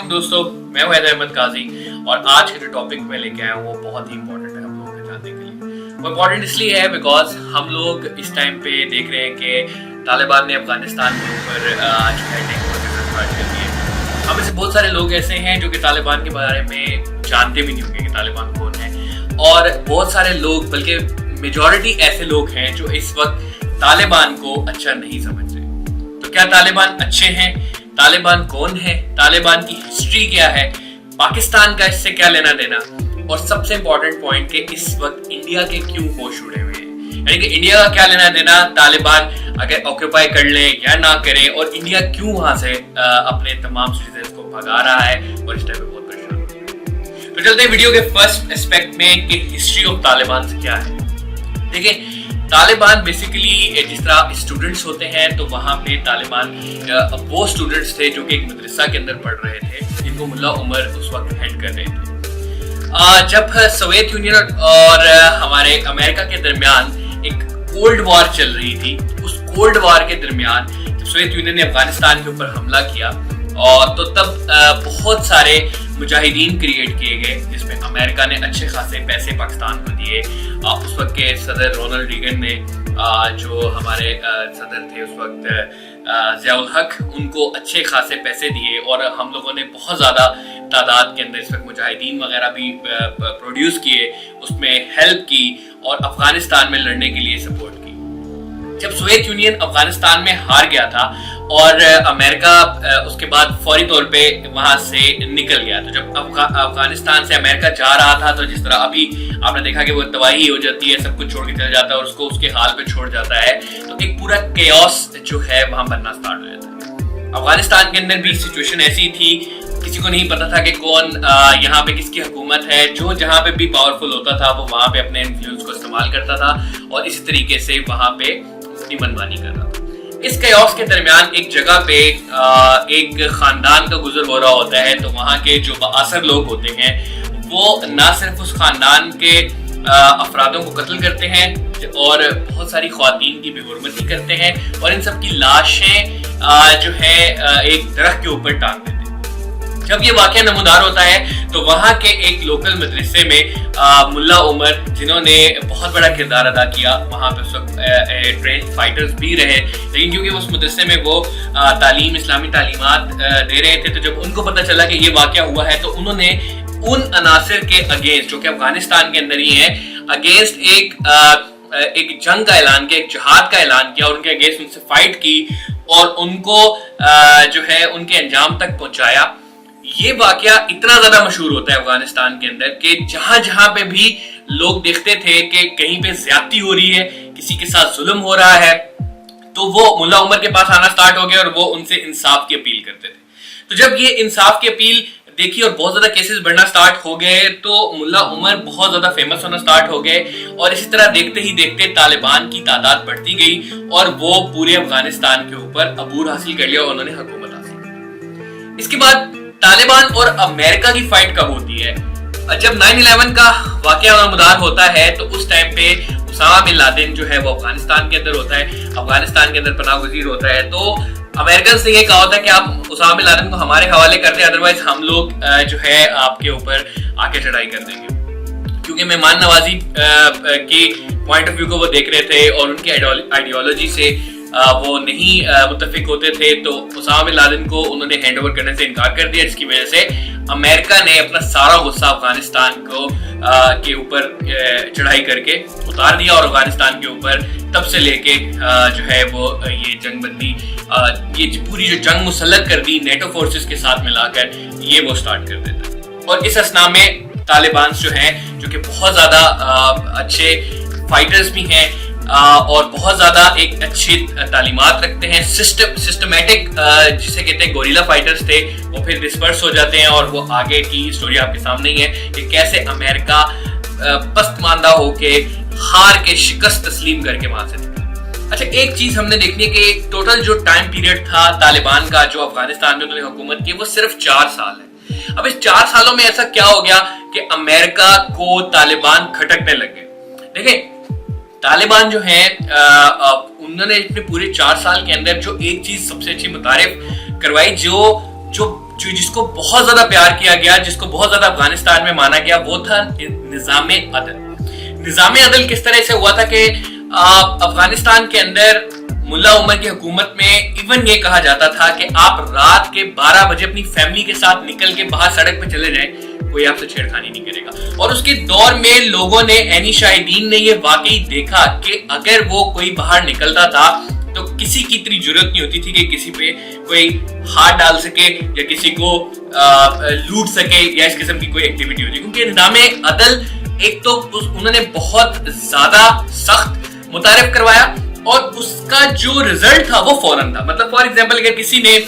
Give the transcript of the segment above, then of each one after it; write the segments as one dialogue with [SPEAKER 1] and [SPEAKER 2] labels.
[SPEAKER 1] अलैकुम दोस्तों, मैं हूं हैदर अहमद काजी और आज का जो टॉपिक मैं लेके आया हूं वो बहुत ही इंपॉर्टेंट है हम लोगों को जानने के लिए। वो इम्पोर्टेंट इसलिए है बिकॉज हम लोग इस टाइम पे देख रहे हैं कि तालिबान ने अफगानिस्तान के ऊपर जो है टेक ओवर करना स्टार्ट कर दिया। हम में से बहुत सारे लोग ऐसे हैं जो कि तालिबान के बारे में जानते भी नहीं होंगे कि तालिबान कौन है, और बहुत सारे लोग बल्कि मेजॉरिटी ऐसे लोग हैं जो इस वक्त तालिबान को अच्छा नहीं समझते। तो क्या तालिबान अच्छे हैं? तालिबान कौन है? तालिबान की हिस्ट्री क्या है? पाकिस्तान का इससे क्या लेना देना? और सबसे इंपॉर्टेंट पॉइंट कि इस वक्त इंडिया के क्यों होश उड़े हुए हैं, यानी कि इंडिया का क्या लेना देना तालिबान अगर ऑक्यूपाई कर ले या ना करे, और इंडिया क्यों वहां से अपने तमाम सिटीजन को भगा रहा है और इस टाइम पे बहुत परेशान है। तो चलते हैं वीडियो के फर्स्ट एस्पेक्ट में कि हिस्ट्री ऑफ तालिबान से क्या है। देखिए, तालिबान बेसिकली जिस तरह स्टूडेंट्स होते हैं तो वहाँ पे तालिबान वो स्टूडेंट्स थे जो कि एक मदरसा के अंदर पढ़ रहे थे, जिनको मुल्ला उमर उस वक्त हेड कर रहे थे। जब सोवियत यूनियन और हमारे अमेरिका के दरमियान एक कोल्ड वॉर चल रही थी, उस कोल्ड वॉर के दरमियान जब सोवियत यूनियन ने अफगानिस्तान के ऊपर हमला किया और तो तब बहुत सारे मुजाहिदीन क्रिएट किए गए, जिसमें अमेरिका ने अच्छे खासे पैसे पाकिस्तान को दिए। उस वक्त के सदर रोनाल्ड रीगन ने जो हमारे सदर थे उस वक्त ज़ियाउल हक, उनको अच्छे खासे पैसे दिए और हम लोगों ने बहुत ज़्यादा तादाद के अंदर इस वक्त मुजाहिदीन वगैरह भी प्रोड्यूस किए, उसमें हेल्प की और अफगानिस्तान में लड़ने के लिए सपोर्ट की। जब सोवियत यूनियन अफगानिस्तान में हार गया था और अमेरिका उसके बाद फौरी तौर पे वहां से निकल गया, तो जब अफगानिस्तान से अमेरिका जा रहा था तो जिस तरह अभी आपने देखा कि वो तबाही हो जाती है, सब कुछ छोड़ के चला जाता है और उसको उसके हाल पे छोड़ जाता है, तो एक पूरा केओस जो है वहां बनना स्टार्ट हो जाता है। अफगानिस्तान के अंदर भी सिचुएशन ऐसी थी, किसी को नहीं पता था कि कौन यहाँ पे किसकी हुकूमत है। जो जहाँ पे भी पावरफुल होता था वो वहां पे अपने इन्फ्लुएंस को इस्तेमाल करता था और इसी तरीके से वहां पे अपनी मनमानी कर रहा था। इस केओस के दरमियान एक जगह पे एक खानदान का गुजर हो रहा होता है, तो वहाँ के जो बाअसर लोग होते हैं वो ना सिर्फ उस खानदान के अफरादों को कत्ल करते हैं और बहुत सारी ख्वातीन की बेहुरमती करते हैं और इन सब की लाशें जो है एक दरख्त के ऊपर टांग देते हैं। जब ये वाकया नमूदार होता है तो वहाँ के एक लोकल मदरसे में मुल्ला उमर, जिन्होंने बहुत बड़ा किरदार अदा किया, वहाँ पे उस वक्त ट्रेन फाइटर्स भी रहे, लेकिन क्योंकि उस मदरसे में वो तालीम इस्लामी तालीमात दे रहे थे, तो जब उनको पता चला कि ये वाकया हुआ है तो उन्होंने उन अनासिर के अगेंस्ट, जो कि अफगानिस्तान के अंदर ही है, अगेंस्ट एक जंग का ऐलान किया, एक जिहाद का ऐलान किया और उनके अगेंस्ट उनसे फाइट की और उनको जो है उनके अंजाम तक पहुंचाया। ये वाकया इतना ज्यादा मशहूर होता है अफगानिस्तान के अंदर कि जहां जहां पे भी लोग देखते थे कि कहीं पे ज्यादती हो रही है, किसी के साथ जुल्म हो रहा है, तो वो मुल्ला उमर के पास आना स्टार्ट हो गए और वो उनसे इंसाफ की अपील करते थे। तो जब ये इंसाफ की अपील देखी और बहुत ज्यादा केसेस बढ़ना स्टार्ट हो गए तो मुल्ला उमर बहुत ज्यादा फेमस होना स्टार्ट हो गए और इसी तरह देखते ही देखते तालिबान की तादाद बढ़ती गई और वो पूरे अफगानिस्तान के ऊपर अबूर हासिल कर लिया और उन्होंने हुकूमत हासिल की। इसके बाद तालिबान और अमेरिका की फाइट कब होती है? जब 9/11 का वाकया नमूदार होता है तो उस टाइम पे उसामा बिन लादेन जो है वो अफगानिस्तान के अंदर होता है, अफगानिस्तान के अंदर पनाह गुज़ीर होता है। तो अमेरिकन से ये कहा होता है कि आप उसामा बिन लादेन को हमारे हवाले कर दें, अदरवाइज हम लोग जो है आपके ऊपर आके चढ़ाई कर देंगे, क्योंकि मेहमान नवाजी की पॉइंट ऑफ व्यू को वो देख रहे थे और उनकी आइडियोलॉजी से वो नहीं मुत्तफिक होते थे। तो उसामा बिन लादेन को उन्होंने हैंड ओवर करने से इनकार कर दिया, जिसकी वजह से अमेरिका ने अपना सारा गुस्सा अफगानिस्तान को के ऊपर चढ़ाई करके उतार दिया और अफगानिस्तान के ऊपर तब से लेके जो है वो ये जंगबंदी, ये पूरी जो जंग मुसल्लत कर दी नेटो फोर्सेस के साथ मिलाकर, ये वो स्टार्ट कर देता। और इस असना में तालिबान जो हैं, जो कि बहुत ज्यादा अच्छे फाइटर्स भी हैं और बहुत ज्यादा एक अच्छी तालीमात रखते हैं, सिस्टमैटिक जिसे कहते हैं गोरिल्ला फाइटर्स थे, वो फिर डिस्पर्स हो जाते हैं और वो आगे की स्टोरी आपके सामने ही है कि कैसे अमेरिका पस्तमानदा होके हार के शिकस्त तस्लीम करके वहां से निकला। अच्छा, एक चीज हमने देखनी है कि टोटल जो टाइम पीरियड था तालिबान का जो अफगानिस्तान में उन्होंने हुकूमत की वो सिर्फ 4 साल है। अब इस 4 सालों में ऐसा क्या हो गया कि अमेरिका को तालिबान खटकने लग गए। देखिए, तालिबान जो है उन्होंने अपने पूरे 4 साल के अंदर जो एक चीज सबसे अच्छी मुतारिफ करवाई, जो जिसको बहुत ज्यादा प्यार किया गया, जिसको बहुत ज्यादा अफगानिस्तान में माना गया, वो था निजामे अदल। निजामे अदल किस तरह से हुआ था कि अफगानिस्तान के अंदर मुल्ला उमर की हुकूमत में इवन ये कहा जाता था कि आप रात के 12 बजे अपनी फैमिली के साथ निकल के बाहर सड़क पे चले जाएं, कोई आपसे छेड़खानी नहीं करेगा। और उसके दौर में लोगों ने, एनी शाहिदीन ने ये वाकई देखा कि अगर वो कोई बाहर निकलता था तो किसी की इतनी जरूरत नहीं होती थी कि किसी पे कोई हाथ डाल सके या किसी को लूट सके या इस किस्म की कोई एक्टिविटी होती, क्योंकि निज़ामे अदल एक तो उन्होंने बहुत ज्यादा सख्त मुतारिफ करवाया और उसका जो रिजल्ट था वो फौरन था। मतलब फॉर एग्जांपल अगर किसी ने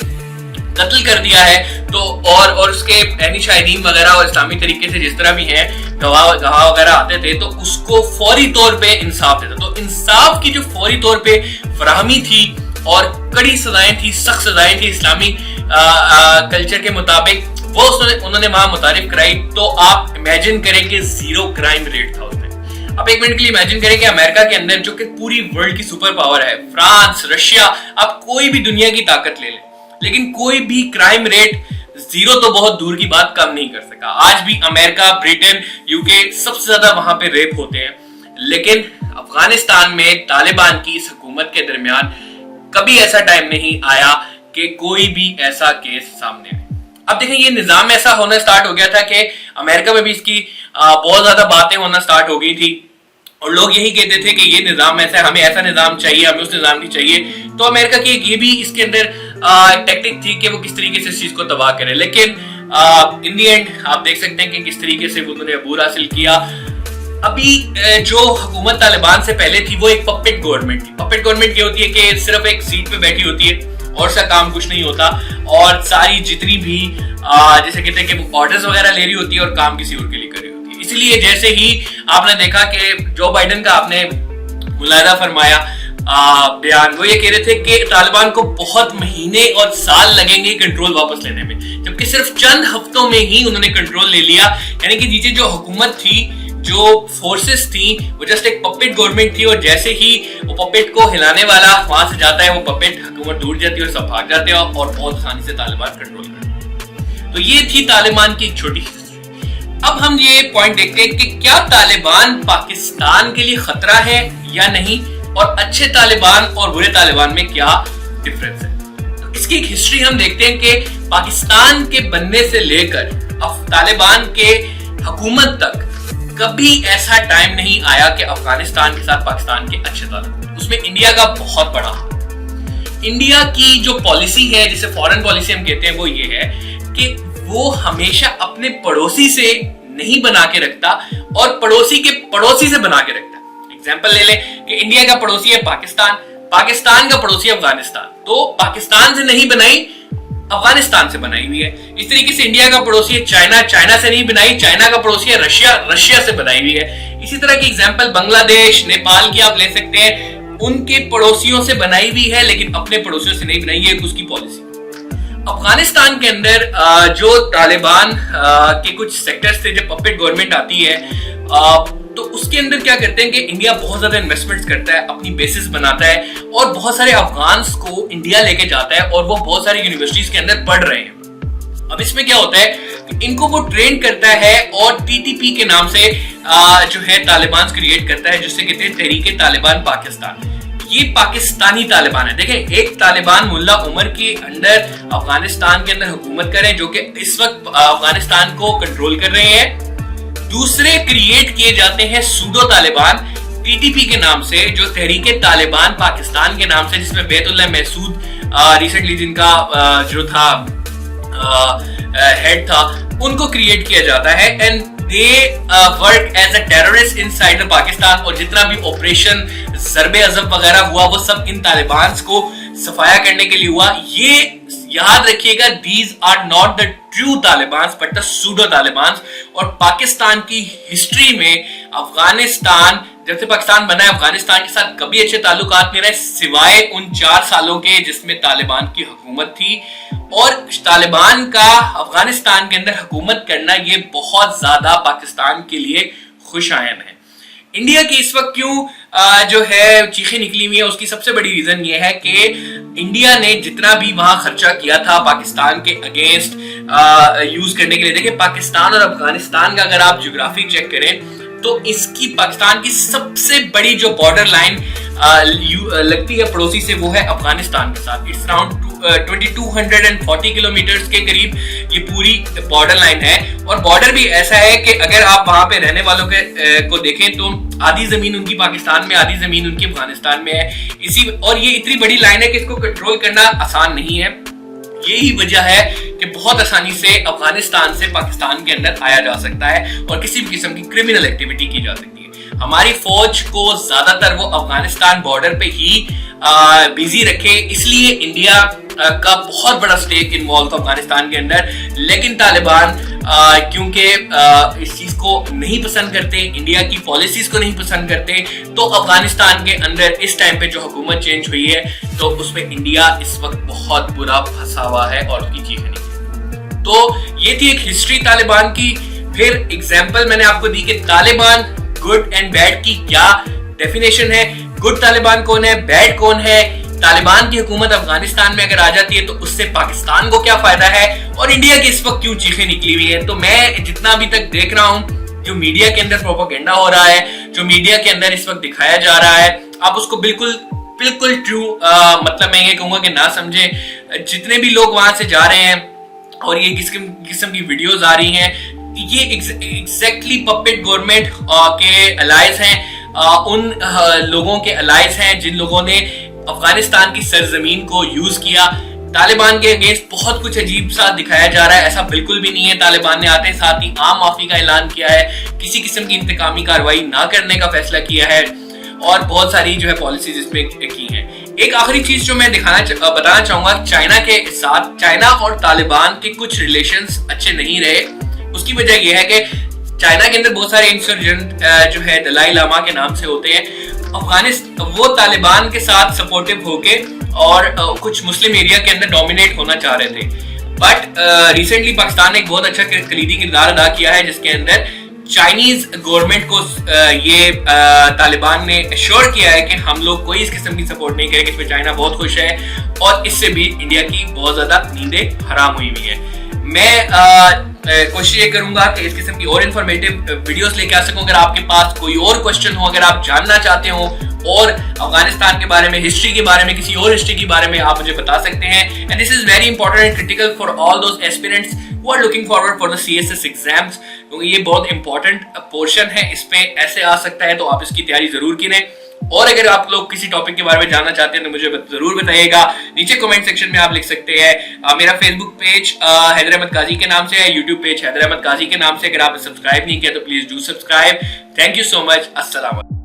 [SPEAKER 1] कत्ल कर दिया है तो और उसके एनी शाहिदीन वगैरह और इस्लामी तरीके से जिस तरह भी हैं गवाह वगैरह आते थे तो उसको फौरी तौर पे इंसाफ देता। तो इंसाफ की जो फौरी तौर पे फराहमी थी और कड़ी सजाएं थी, सख्त सजाएं थी इस्लामी कल्चर के मुताबिक, वो उन्होंने वहां मुतारिफ कराई। तो आप इमेजिन करें कि 0 क्राइम रेट था उसमें। आप एक मिनट के लिए इमेजिन करें कि अमेरिका के अंदर जो कि पूरी वर्ल्ड की सुपर पावर है, फ्रांस, रशिया, आप कोई भी दुनिया की ताकत ले लें, लेकिन कोई भी क्राइम रेट 0 तो बहुत दूर की बात कम नहीं कर सका। आज भी अमेरिका, ब्रिटेन, यूके सबसे ज्यादा वहां पे रेप होते हैं, लेकिन अफगानिस्तान में तालिबान की इस हुकूमत के दरमियान कभी ऐसा टाइम नहीं आया कि कोई भी ऐसा केस सामने आए। अब देखें ये निजाम ऐसा होना स्टार्ट हो गया था कि अमेरिका में भी इसकी बहुत ज्यादा बातें होना स्टार्ट हो गई थी और लोग यही कहते थे कि ये निजाम ऐसा है, हमें ऐसा निजाम चाहिए, हमें उस निजाम की चाहिए। तो अमेरिका की ये भी इसके अंदर एक टेक्निक थी कि वो किस तरीके से इस चीज को तबाह करे, लेकिन इन दी एंड आप देख सकते हैं कि किस तरीके से उन्होंने अबूर हासिल किया। अभी जो हुकूमत तालिबान से पहले थी वो एक पपेट गवर्नमेंट थी। पपेट गवर्नमेंट क्या होती है कि सिर्फ एक सीट पे बैठी होती है और सा काम कुछ नहीं होता और सारी जितनी भी जैसे कहते हैं कि ऑर्डर्स वगैरह ले रही होती है और काम किसी और के लिए कर रही होती है। इसलिए जैसे ही आपने देखा कि जो बाइडेन का आपने मुलाहिदा फरमाया बयान, वो ये कह रहे थे कि तालिबान को बहुत महीने और साल लगेंगे कंट्रोल वापस लेने में, जबकि सिर्फ चंद हफ्तों में ही उन्होंने कंट्रोल ले लिया। यानी कि नीचे जो हुकूमत थी, जो फोर्सेस थी, वो जस्ट एक पपेट गवर्नमेंट थी और जैसे ही वो पपेट को हिलाने वाला वहां से जाता है, वो पपेट हुकूमत टूट जाती है और सब भाग जाते हैं और बहुत आसानी से तालिबान कंट्रोल करते हैं। तो ये थी तालिबान की एक छोटी हिस्ट्री। अब हम ये पॉइंट देखते हैं कि क्या तालिबान पाकिस्तान के लिए खतरा है या नहीं, और अच्छे तालिबान और बुरे तालिबान में क्या डिफरेंस है। तो इसकी एक हिस्ट्री हम देखते हैं कि पाकिस्तान के बनने से लेकर अब तालिबान के हुकूमत तक कभी ऐसा टाइम नहीं आया कि अफगानिस्तान के साथ पाकिस्तान के अच्छे ताल्लुक। उसमें इंडिया का बहुत बड़ा हाथ। इंडिया की जो पॉलिसी है, जिसे फॉरेन पॉलिसी हम कहते हैं, वो ये है कि वो हमेशा अपने पड़ोसी से नहीं बना के रखता और पड़ोसी के पड़ोसी से बना के रखता। एग्जाम्पल ले लें कि इंडिया का पड़ोसी है पाकिस्तान, पाकिस्तान का पड़ोसी है अफगानिस्तान, तो पाकिस्तान से नहीं बनाई, अफगानिस्तान से बनाई हुई है। इस तरीके से इंडिया का पड़ोसी है चाइना, चाइना से नहीं बनाई, चाइना का पड़ोसी है रशिया, रशिया से बनाई हुई है। इसी तरह की एग्जाम्पल बांग्लादेश, नेपाल की आप ले सकते हैं, उनके पड़ोसियों से बनाई हुई है लेकिन अपने पड़ोसियों से नहीं बनाई है, उसकी पॉलिसी। अफगानिस्तान के अंदर जो तालिबान के कुछ सेक्टर्स थे, जब पपेट गवर्नमेंट आती है तो उसके अंदर क्या करते हैं कि इंडिया बहुत ज्यादा इन्वेस्टमेंट्स करता है, अपनी बेसिस बनाता है और बहुत सारे अफगान्स को इंडिया लेके जाता है और वो बहुत सारी यूनिवर्सिटीज के अंदर पढ़ रहे हैं। अब इसमें क्या होता है कि इनको वो ट्रेन करता है और टीटीपी के नाम से जो है तालिबान क्रिएट करता है, जिससे कहते हैं तहरीक तालिबान पाकिस्तान। ये पाकिस्तानी तालिबान है। देखें, एक तालिबान मुल्ला उमर के अंडर अफगानिस्तान के अंदर हुकूमत कर रहे हैं, जो कि इस वक्त अफगानिस्तान को कंट्रोल कर रहे हैं। दूसरे क्रिएट किए जाते हैं सूडो तालिबान टीटीपी के नाम से, जो तहरीक तालिबान पाकिस्तान के नाम से, जिसमें बैतुल्लाह महसूद रिसेंटली जिनका जो था हेड था, उनको क्रिएट किया जाता है and they work as a terrorist inside Pakistan. और जितना भी ऑपरेशन ज़रबे अज़ब वगैरह हुआ वो सब इन तालिबान को सफाया करने के लिए हुआ। ये याद रखिएगा, these are not the true Taliban but the pseudo Taliban. और पाकिस्तान की हिस्ट्री में अफगानिस्तान, जब से पाकिस्तान बना है, अफगानिस्तान के साथ कभी अच्छे ताल्लुकात नहीं रहे, सिवाय उन 4 सालों के जिसमें तालिबान की हुकूमत थी। और तालिबान का अफगानिस्तान के अंदर हुकूमत करना ये बहुत ज्यादा पाकिस्तान के लिए खुश आयन है। इंडिया की इस वक्त क्यों जो है चीखें निकली हुई है, उसकी सबसे बड़ी रीजन ये है कि इंडिया ने जितना भी वहां खर्चा किया था पाकिस्तान के अगेंस्ट यूज करने के लिए, देखिए पाकिस्तान और अफगानिस्तान का अगर आप ज्योग्राफी चेक करें तो इसकी पाकिस्तान की सबसे बड़ी जो बॉर्डर लाइन लगती है पड़ोसी से, वो है अफगानिस्तान के साथ। इट्स अराउंड 2240 किलोमीटर के करीब ये पूरी बॉर्डर लाइन है। और बॉर्डर भी ऐसा है कि अगर आप वहां पे रहने वालों को देखें तो आधी जमीन उनकी पाकिस्तान में, आधी जमीन उनकी अफगानिस्तान में है। और ये इतनी बड़ी लाइन है कि इसको कंट्रोल करना आसान नहीं है। यही वजह है कि बहुत आसानी से अफगानिस्तान से पाकिस्तान के अंदर आया जा सकता है और किसी भी किस्म की क्रिमिनल एक्टिविटी की जा सकती है। हमारी फौज को ज्यादातर वो अफगानिस्तान बॉर्डर पे ही बिजी रखे, इसलिए इंडिया का बहुत बड़ा स्टेक इन्वॉल्व था अफगानिस्तान के अंदर। लेकिन तालिबान क्योंकि इस चीज को नहीं पसंद करते, इंडिया की पॉलिसीज को नहीं पसंद करते, तो अफगानिस्तान के अंदर इस टाइम पे जो हुकूमत चेंज हुई है तो उसमें इंडिया इस वक्त बहुत बुरा फंसा हुआ है और उसकी चीखें नहीं। तो ये थी एक हिस्ट्री तालिबान की। फिर एग्जाम्पल मैंने आपको दी कि तालिबान गुड एंड बैड की क्या डेफिनेशन है, गुड तालिबान कौन है, बैड कौन है, तालिबान की हुकूमत अफगानिस्तान में अगर आ जाती है तो उससे पाकिस्तान को क्या फायदा है, और इंडिया की इस वक्त क्यों चीखें निकली हुई है। तो मैं जितना अभी तक देख रहा हूं, जो मीडिया के अंदर प्रोपेगेंडा हो रहा है, जो मीडिया के अंदर इस वक्त दिखाया जा रहा है, आप उसको बिल्कुल ट्रू मतलब मैं ये कहूंगा कि ना समझे। जितने भी लोग वहां से जा रहे हैं और ये किस्म की वीडियोस आ रही हैं, ये एग्जैक्टली पपेट गवर्नमेंट के अलाइज हैं, उन लोगों के अलाइज हैं जिन लोगों ने अफगानिस्तान की सरजमीन को यूज किया। तालिबान के अगेंस्ट बहुत कुछ अजीब सा दिखाया जा रहा है, ऐसा बिल्कुल भी नहीं है। तालिबान ने आते साथ ही आम माफी का ऐलान किया है, किसी किस्म की इंतकामी कार्रवाई ना करने का फैसला किया है और बहुत सारी जो है पॉलिसीज इसमें की हैं। एक आखिरी चीज जो मैं बताना चाहूंगा, चाइना के साथ चाइना और तालिबान के कुछ रिलेशंस अच्छे नहीं रहे। उसकी वजह यह है कि चाइना के अंदर बहुत सारे इंसर्जेंट जो है दलाई लामा के नाम से होते हैं। अफगानिस्तान वो तालिबान के साथ सपोर्टिव होके और कुछ मुस्लिम एरिया के अंदर डोमिनेट होना चाह रहे थे, बट रिसेंटली पाकिस्तान ने एक बहुत अच्छा कलीदी किरदार अदा किया है जिसके अंदर चाइनीज गवर्नमेंट को ये तालिबान ने एश्योर किया है कि हम लोग कोई इस किस्म की सपोर्ट नहीं करेंगे। इसमें चाइना बहुत खुश है और इससे भी इंडिया की बहुत ज्यादा नींदें हराम हुई हुई है। मैं कोशिश ये करूंगा कि इस किस्म की और इन्फॉर्मेटिव वीडियोस लेके आ सकूं। अगर आपके पास कोई और क्वेश्चन हो, अगर आप जानना चाहते हो और अफगानिस्तान के बारे में, हिस्ट्री के बारे में, किसी और हिस्ट्री के बारे में, आप मुझे बता सकते हैं। And this is very important and critical for all those aspirants who are looking forward for the CSS exams, क्योंकि ये बहुत इंपॉर्टेंट पोर्शन है, इस पे ऐसे आ सकता है, तो आप इसकी तैयारी जरूर करें। और अगर आप लोग किसी टॉपिक के बारे में जानना चाहते हैं तो मुझे जरूर बताइएगा, नीचे कमेंट सेक्शन में आप लिख सकते हैं। मेरा फेसबुक पेज हैदर अहमद काजी के नाम से है, यूट्यूब पेज हैदर अहमद काजी के नाम से। अगर आपने सब्सक्राइब नहीं किया तो please do subscribe. Thank you so much. अस्सलाम वालेकुम।